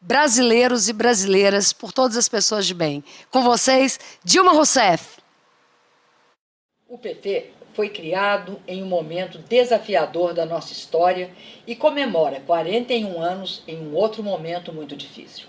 brasileiros e brasileiras, por todas as pessoas de bem. Com vocês, Dilma Rousseff. O PT foi criado em um momento desafiador da nossa história e comemora 41 anos em um outro momento muito difícil.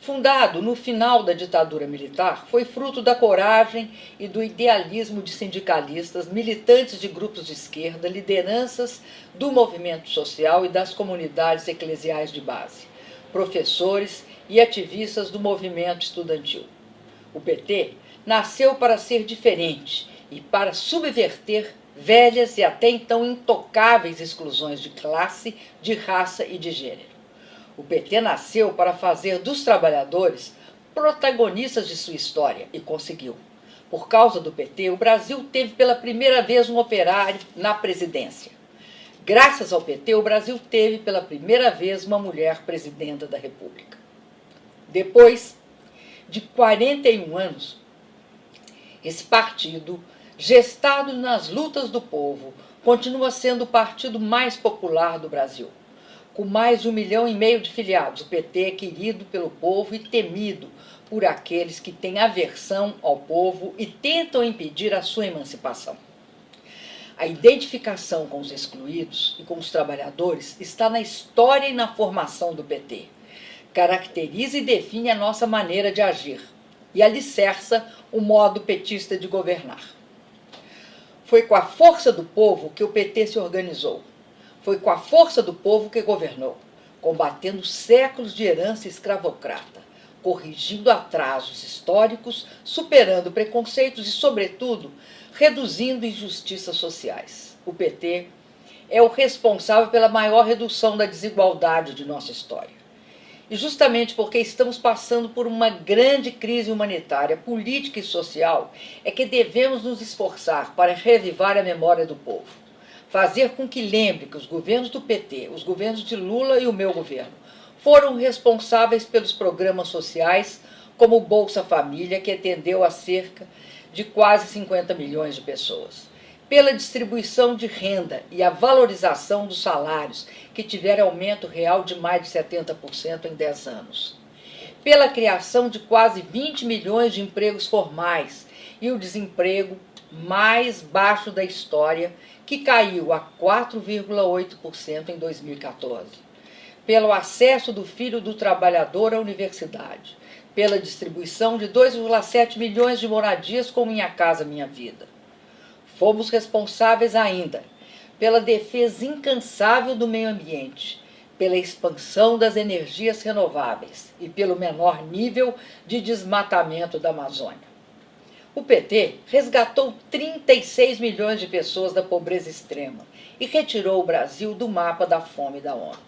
Fundado no final da ditadura militar, foi fruto da coragem e do idealismo de sindicalistas, militantes de grupos de esquerda, lideranças do movimento social e das comunidades eclesiais de base, professores e ativistas do movimento estudantil. O PT nasceu para ser diferente e para subverter velhas e até então intocáveis exclusões de classe, de raça e de gênero. O PT nasceu para fazer dos trabalhadores protagonistas de sua história e conseguiu. Por causa do PT, o Brasil teve pela primeira vez um operário na presidência. Graças ao PT, o Brasil teve pela primeira vez uma mulher presidenta da República. Depois de 41 anos, esse partido, gestado nas lutas do povo, continua sendo o partido mais popular do Brasil. Com mais de 1,5 milhão de filiados, o PT é querido pelo povo e temido por aqueles que têm aversão ao povo e tentam impedir a sua emancipação. A identificação com os excluídos e com os trabalhadores está na história e na formação do PT. Caracteriza e define a nossa maneira de agir e alicerça o modo petista de governar. Foi com a força do povo que o PT se organizou. Foi com a força do povo que governou, combatendo séculos de herança escravocrata, corrigindo atrasos históricos, superando preconceitos e, sobretudo, reduzindo injustiças sociais. O PT é o responsável pela maior redução da desigualdade de nossa história. E justamente porque estamos passando por uma grande crise humanitária, política e social, é que devemos nos esforçar para revivar a memória do povo. Fazer com que lembre que os governos do PT, os governos de Lula e o meu governo, foram responsáveis pelos programas sociais, como o Bolsa Família, que atendeu a cerca de quase 50 milhões de pessoas. Pela distribuição de renda e a valorização dos salários, que tiveram aumento real de mais de 70% em 10 anos. Pela criação de quase 20 milhões de empregos formais e o desemprego mais baixo da história, que caiu a 4,8% em 2014. Pelo acesso do filho do trabalhador à universidade. Pela distribuição de 2,7 milhões de moradias com Minha Casa Minha Vida. Fomos responsáveis ainda pela defesa incansável do meio ambiente, pela expansão das energias renováveis e pelo menor nível de desmatamento da Amazônia. O PT resgatou 36 milhões de pessoas da pobreza extrema e retirou o Brasil do mapa da fome da ONU.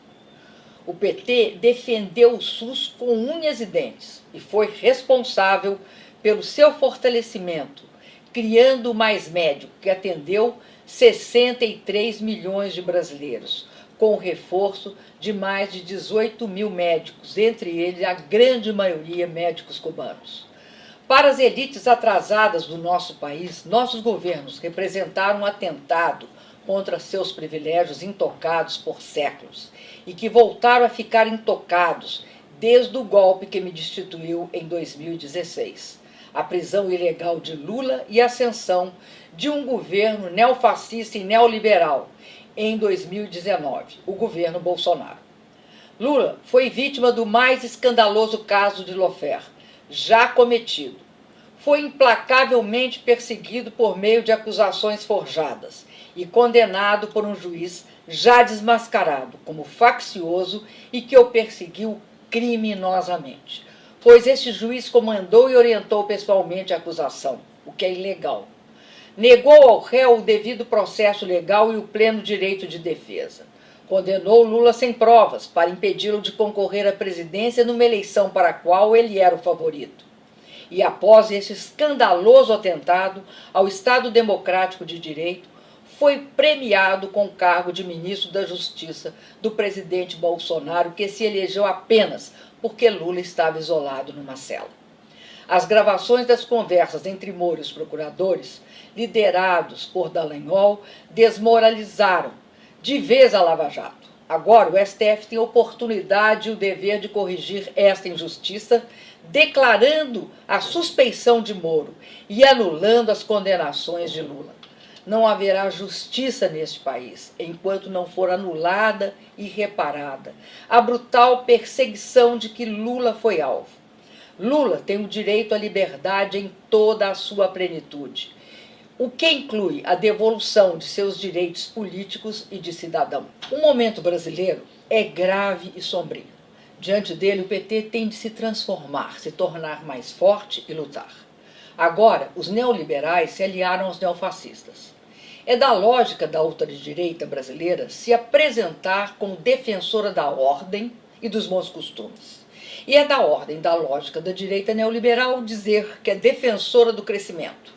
O PT defendeu o SUS com unhas e dentes e foi responsável pelo seu fortalecimento, criando o Mais Médico, que atendeu 63 milhões de brasileiros, com o reforço de mais de 18 mil médicos, entre eles a grande maioria médicos cubanos. Para as elites atrasadas do nosso país, nossos governos representaram um atentado contra seus privilégios intocados por séculos e que voltaram a ficar intocados desde o golpe que me destituiu em 2016. A prisão ilegal de Lula e a ascensão de um governo neofascista e neoliberal em 2019, o governo Bolsonaro. Lula foi vítima do mais escandaloso caso de Lawfare já cometido. Foi implacavelmente perseguido por meio de acusações forjadas e condenado por um juiz já desmascarado como faccioso e que o perseguiu criminosamente, pois este juiz comandou e orientou pessoalmente a acusação, o que é ilegal. Negou ao réu o devido processo legal e o pleno direito de defesa. Condenou Lula sem provas para impedi-lo de concorrer à presidência numa eleição para a qual ele era o favorito. E após esse escandaloso atentado ao Estado Democrático de Direito, foi premiado com o cargo de ministro da Justiça do presidente Bolsonaro, que se elegeu apenas porque Lula estava isolado numa cela. As gravações das conversas entre Moro e os procuradores, liderados por Dallagnol, desmoralizaram de vez a Lava Jato. Agora, o STF tem a oportunidade e o dever de corrigir esta injustiça, declarando a suspeição de Moro e anulando as condenações de Lula. Não haverá justiça neste país enquanto não for anulada e reparada a brutal perseguição de que Lula foi alvo. Lula tem o direito à liberdade em toda a sua plenitude, o que inclui a devolução de seus direitos políticos e de cidadão. O momento brasileiro é grave e sombrio. Diante dele, o PT tem de se transformar, se tornar mais forte e lutar. Agora, os neoliberais se aliaram aos neofascistas. É da lógica da ultradireita brasileira se apresentar como defensora da ordem e dos bons costumes. E é da ordem da lógica da direita neoliberal dizer que é defensora do crescimento.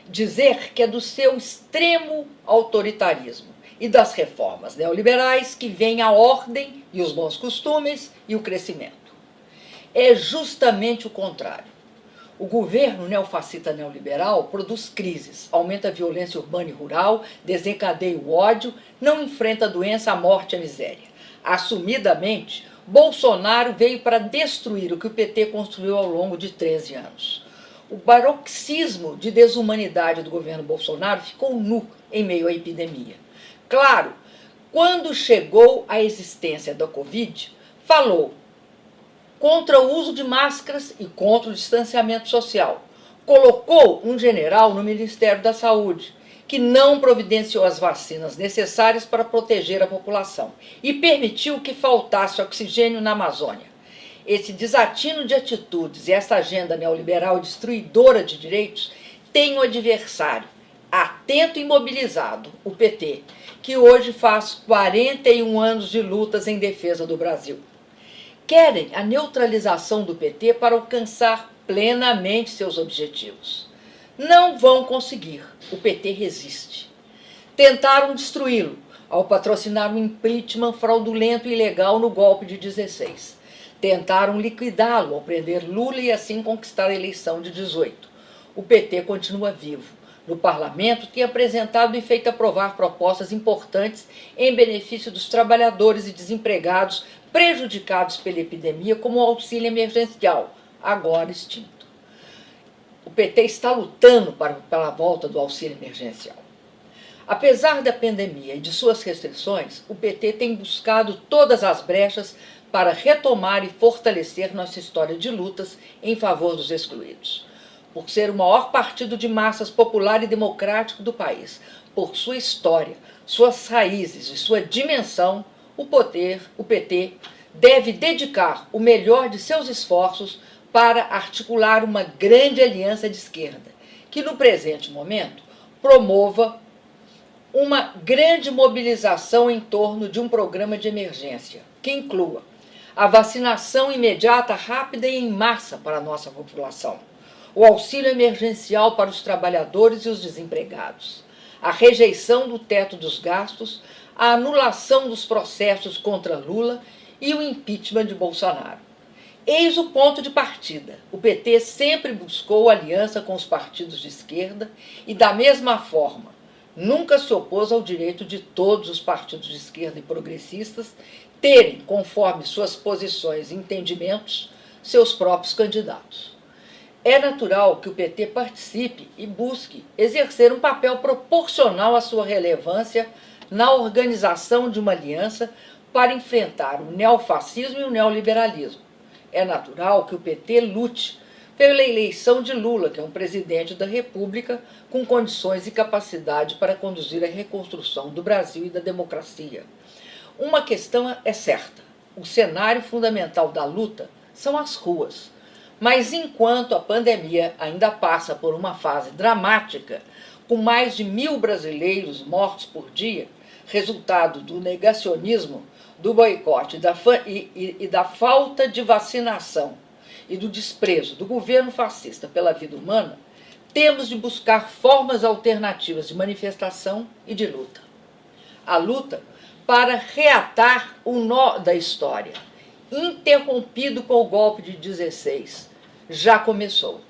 Dizer que é do seu extremo autoritarismo e das reformas neoliberais que vem a ordem e os bons costumes e o crescimento. É justamente o contrário. O governo neofascista neoliberal produz crises, aumenta a violência urbana e rural, desencadeia o ódio, não enfrenta a doença, a morte e a miséria. Assumidamente, Bolsonaro veio para destruir o que o PT construiu ao longo de 13 anos. O paroxismo de desumanidade do governo Bolsonaro ficou nu em meio à epidemia. Claro, quando chegou à existência da Covid, falou contra o uso de máscaras e contra o distanciamento social. Colocou um general no Ministério da Saúde, que não providenciou as vacinas necessárias para proteger a população e permitiu que faltasse oxigênio na Amazônia. Esse desatino de atitudes e essa agenda neoliberal destruidora de direitos tem um adversário, atento e mobilizado, o PT, que hoje faz 41 anos de lutas em defesa do Brasil. Querem a neutralização do PT para alcançar plenamente seus objetivos. Não vão conseguir. O PT resiste. Tentaram destruí-lo ao patrocinar um impeachment fraudulento e ilegal no golpe de 16. Tentaram liquidá-lo ao prender Lula e assim conquistar a eleição de 18. O PT continua vivo. No parlamento, tem apresentado e feito aprovar propostas importantes em benefício dos trabalhadores e desempregados prejudicados pela epidemia, como o auxílio emergencial, agora extinto. O PT está lutando pela volta do auxílio emergencial. Apesar da pandemia e de suas restrições, o PT tem buscado todas as brechas para retomar e fortalecer nossa história de lutas em favor dos excluídos. Por ser o maior partido de massas popular e democrático do país, por sua história, suas raízes e sua dimensão, o PT deve dedicar o melhor de seus esforços para articular uma grande aliança de esquerda, que no presente momento promova uma grande mobilização em torno de um programa de emergência, que inclua a vacinação imediata, rápida e em massa para a nossa população, o auxílio emergencial para os trabalhadores e os desempregados, a rejeição do teto dos gastos, a anulação dos processos contra Lula e o impeachment de Bolsonaro. Eis o ponto de partida. O PT sempre buscou aliança com os partidos de esquerda e, da mesma forma, nunca se opôs ao direito de todos os partidos de esquerda e progressistas terem, conforme suas posições e entendimentos, seus próprios candidatos. É natural que o PT participe e busque exercer um papel proporcional à sua relevância na organização de uma aliança para enfrentar o neofascismo e o neoliberalismo. É natural que o PT lute pela eleição de Lula, que é um presidente da República com condições e capacidade para conduzir a reconstrução do Brasil e da democracia. Uma questão é certa: o cenário fundamental da luta são as ruas. Mas enquanto a pandemia ainda passa por uma fase dramática, com mais de 1.000 brasileiros mortos por dia, resultado do negacionismo, do boicote e da falta de vacinação e do desprezo do governo fascista pela vida humana, temos de buscar formas alternativas de manifestação e de luta. A luta para reatar o nó da história, interrompido com o golpe de 16, já começou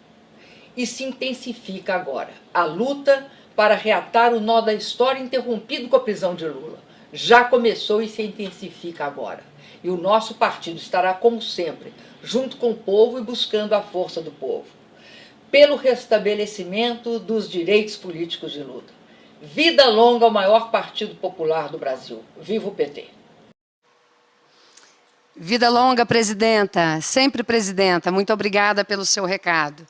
e se intensifica agora. A luta para reatar o nó da história interrompido com a prisão de Lula já começou e se intensifica agora. E o nosso partido estará, como sempre, junto com o povo e buscando a força do povo, pelo restabelecimento dos direitos políticos de luta. Vida longa ao maior partido popular do Brasil. Viva o PT! Vida longa, presidenta. Sempre presidenta. Muito obrigada pelo seu recado.